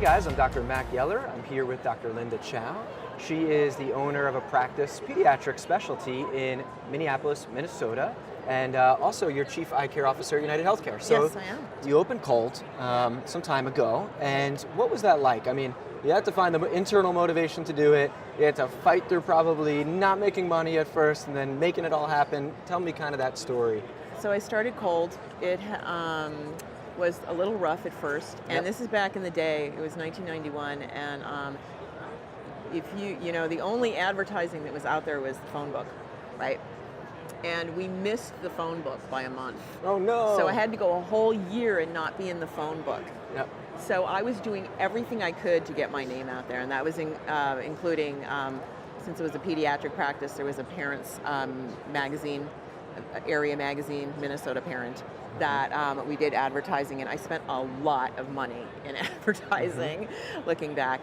guys, I'm Dr. Mac Yeller. I'm here with Dr. Linda Chou. She is the owner of a practice pediatric specialty in Minneapolis, Minnesota, and also your Chief Eye Care Officer at United Healthcare. So Yes, I am. you opened cold some time ago, and what was that like? I mean, you had to find the internal motivation to do it. You had to fight through probably not making money at first and then making it all happen. Tell me kind of that story. So I started cold. It was a little rough at first, and Yep. this is back in the day. It was 1991, and if the only advertising that was out there was the phone book, right? And we missed the phone book by a month. Oh no! So I had to go a whole year and not be in the phone book. Yep. So I was doing everything I could to get my name out there, and that was including, since it was a pediatric practice, there was a parents magazine, area magazine, Minnesota Parent, that we did advertising, and I spent a lot of money in advertising, looking back.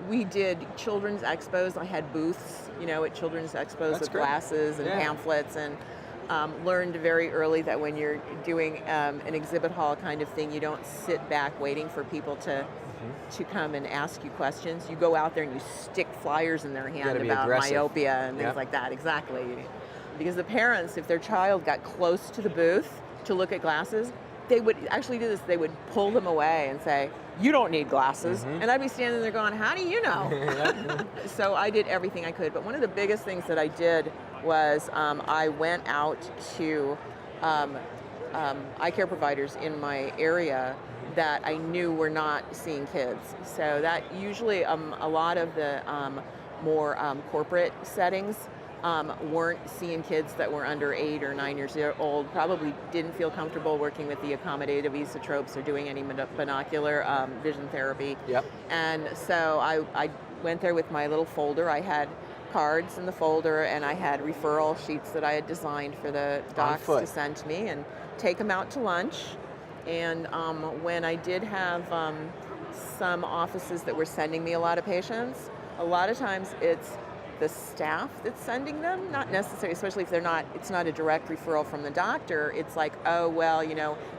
We did children's expos. I had booths, at children's expos That's with great. glasses and pamphlets, and learned very early that when you're doing an exhibit hall kind of thing, you don't sit back waiting for people to come and ask you questions. You go out there and you stick flyers in their hand gotta be about aggressive. myopia and things Yep. like that. Exactly. Because the parents, if their child got close to the booth to look at glasses, they would actually do this. They would pull them away and say, "You don't need glasses." And I'd be standing there going, "How do you know?" So I did everything I could. But one of the biggest things that I did was I went out to eye care providers in my area that I knew were not seeing kids. So that usually a lot of the more corporate settings weren't seeing kids that were under 8 or 9 years old, probably didn't feel comfortable working with the accommodative esotropes or doing any binocular vision therapy. Yep. And so I went there with my little folder. I had cards in the folder, and I had referral sheets that I had designed for the docs to send to me and take them out to lunch. And when I did have some offices that were sending me a lot of patients, a lot of times it's the staff that's sending them, not necessarily, especially if it's not a direct referral from the doctor. It's like, oh, well,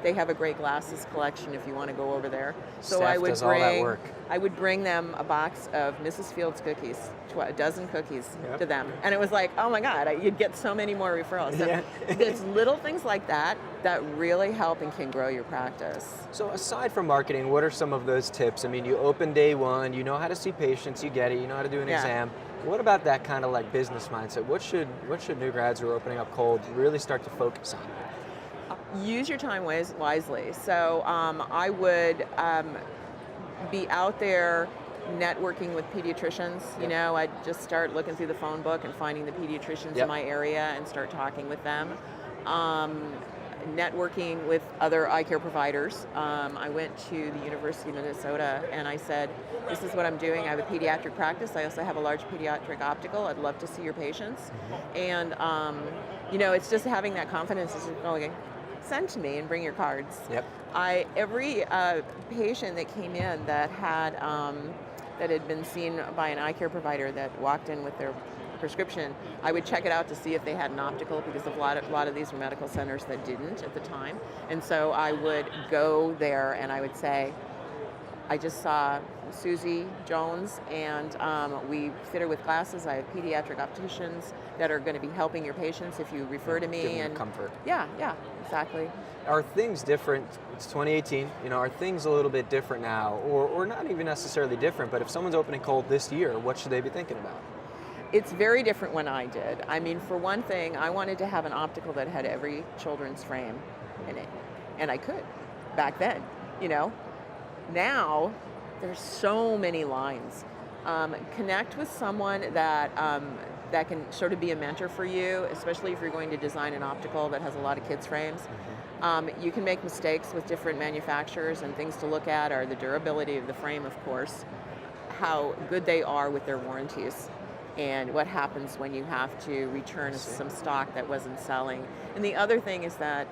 they have a great glasses collection if you want to go over there. So Staff I would does all that work. I would bring them a box of Mrs. Fields cookies, a dozen cookies to them. And it was like, oh my God, you'd get so many more referrals. So it's little things like that that really help and can grow your practice. So aside from marketing, what are some of those tips? I mean, you open day one, you know how to see patients, you get it, you know how to do an exam. What about that kind of like business mindset? What should new grads who are opening up cold really start to focus on? Use your time wisely. So I would be out there networking with pediatricians. I'd just start looking through the phone book and finding the pediatricians in my area and start talking with them. Networking with other eye care providers. I went to the University of Minnesota and I said, this is what I'm doing. I have a pediatric practice. I also have a large pediatric optical. I'd love to see your patients. And, it's just having that confidence is just going, send to me and bring your cards. Yep. Every patient that came in that had been seen by an eye care provider that walked in with their prescription, I would check it out to see if they had an optical, because a lot of these were medical centers that didn't at the time. And so I would go there and I would say, I just saw Susie Jones, and we fit her with glasses. I have pediatric opticians that are going to be helping your patients if you refer to me. Give them and comfort. Yeah, exactly. Are things different? It's 2018. Are things a little bit different now, or not even necessarily different? But if someone's opening cold this year, what should they be thinking about? It's very different when I did. I mean, for one thing, I wanted to have an optical that had every children's frame in it. And I could back then, Now, there's so many lines. Connect with someone that can sort of be a mentor for you, especially if you're going to design an optical that has a lot of kids' frames. You can make mistakes with different manufacturers, and things to look at are the durability of the frame, of course, how good they are with their warranties, and what happens when you have to return some stock that wasn't selling. And the other thing is that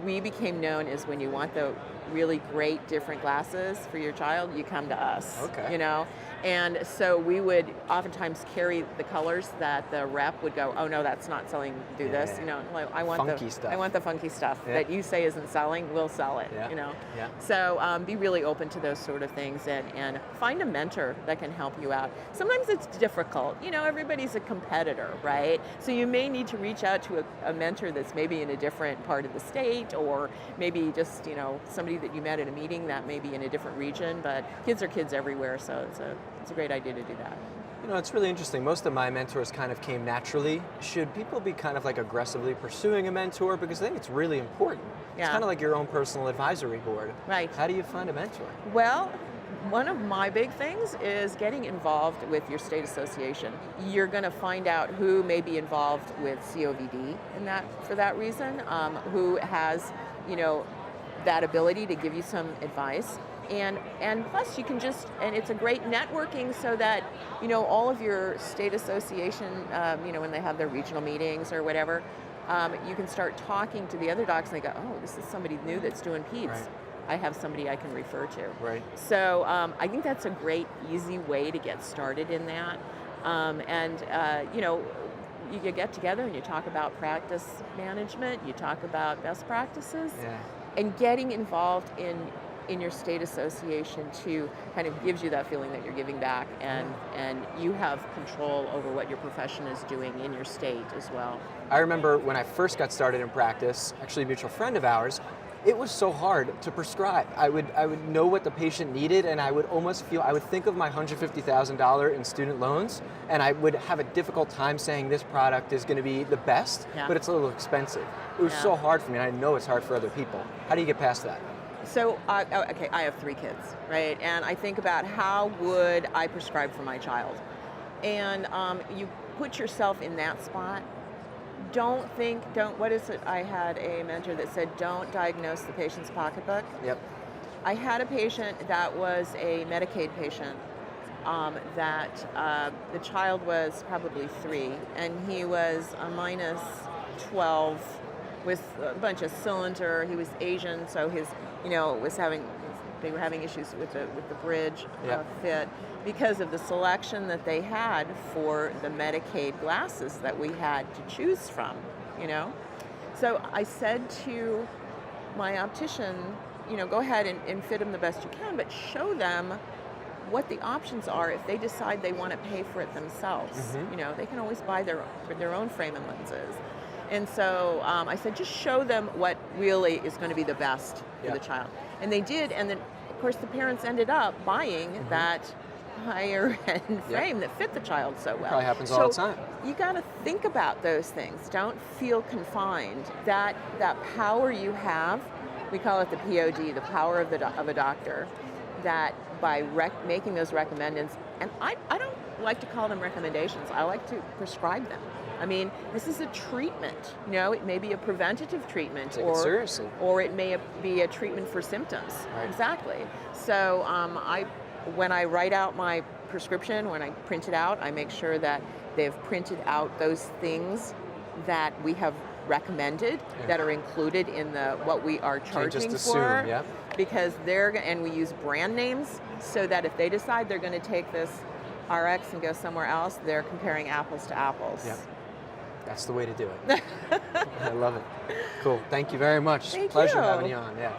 we became known as when you want the really great different glasses for your child, you come to us. Okay. You know? And so we would oftentimes carry the colors that the rep would go, oh no, that's not selling, do this. Yeah. You know, like, I want Funky stuff. I want the funky stuff Yeah. that you say isn't selling, we'll sell it. Yeah. You know? Yeah. So be really open to those sort of things, and find a mentor that can help you out. Sometimes it's difficult. You know, everybody's a competitor, right? So you may need to reach out to a mentor that's maybe in a different part of the state, or maybe just, you know, somebody that you met at a meeting that may be in a different region, but kids are kids everywhere, so it's a great idea to do that. You know, it's really interesting. Most of my mentors kind of came naturally. Should people be kind of like aggressively pursuing a mentor? Because I think it's really important. It's Yeah. kind of like your own personal advisory board. Right. How do you find a mentor? Well, one of my big things is getting involved with your state association. You're going to find out who may be involved with COVD in that, for that reason, who has, you know, that ability to give you some advice. And plus you can just, and it's a great networking, so that, you know, all of your state association, you know, when they have their regional meetings or whatever, you can start talking to the other docs and they go, oh, this is somebody new that's doing peds. Right. I have somebody I can refer to. Right. So I think that's a great, easy way to get started in that. You know, you get together and you talk about practice management, you talk about best practices, Yeah. and getting involved in your state association too kind of gives you that feeling that you're giving back, and you have control over what your profession is doing in your state as well. I remember when I first got started in practice, actually a mutual friend of ours, it was so hard to prescribe. I would know what the patient needed, and I would almost feel, I would think of my $150,000 in student loans, and I would have a difficult time saying this product is going to be the best, Yeah. but it's a little expensive. It was Yeah. so hard for me, and I know it's hard for other people. How do you get past that? So, okay, I have 3 kids, right? And I think about how would I prescribe for my child? And you put yourself in that spot. What is it? I had a mentor that said, don't diagnose the patient's pocketbook. Yep. I had a patient that was a Medicaid patient, that the child was probably 3, and he was a minus 12 with a bunch of cylinder. He was Asian, so his, you know, they were having issues with the bridge Yep. fit because of the selection that they had for the Medicaid glasses that we had to choose from, you know. So I said to my optician, you know, go ahead and fit them the best you can, but show them what the options are if they decide they want to pay for it themselves. Mm-hmm. You know, they can always buy their own frame and lenses. And so I said, just show them what really is going to be the best for the child. And they did, and then, of course, the parents ended up buying that higher end frame that fit the child so well. Probably happens all the time. You got to think about those things. Don't feel confined. That power you have, we call it the POD, the power of a doctor, that by making those recommendations, and I don't like to call them recommendations, I like to prescribe them. I mean, this is a treatment. You know, it may be a preventative treatment, Take it seriously. or it may be a treatment for symptoms. Right. Exactly. So when I write out my prescription, when I print it out, I make sure that they've printed out those things that we have recommended that are included in what we are charging Can't just assume, for. yeah. Because and we use brand names so that if they decide they're going to take this RX and go somewhere else, they're comparing apples to apples. Yep. That's the way to do it. I love it. Cool. Thank you very much. Thank Pleasure you. having you on. Yeah.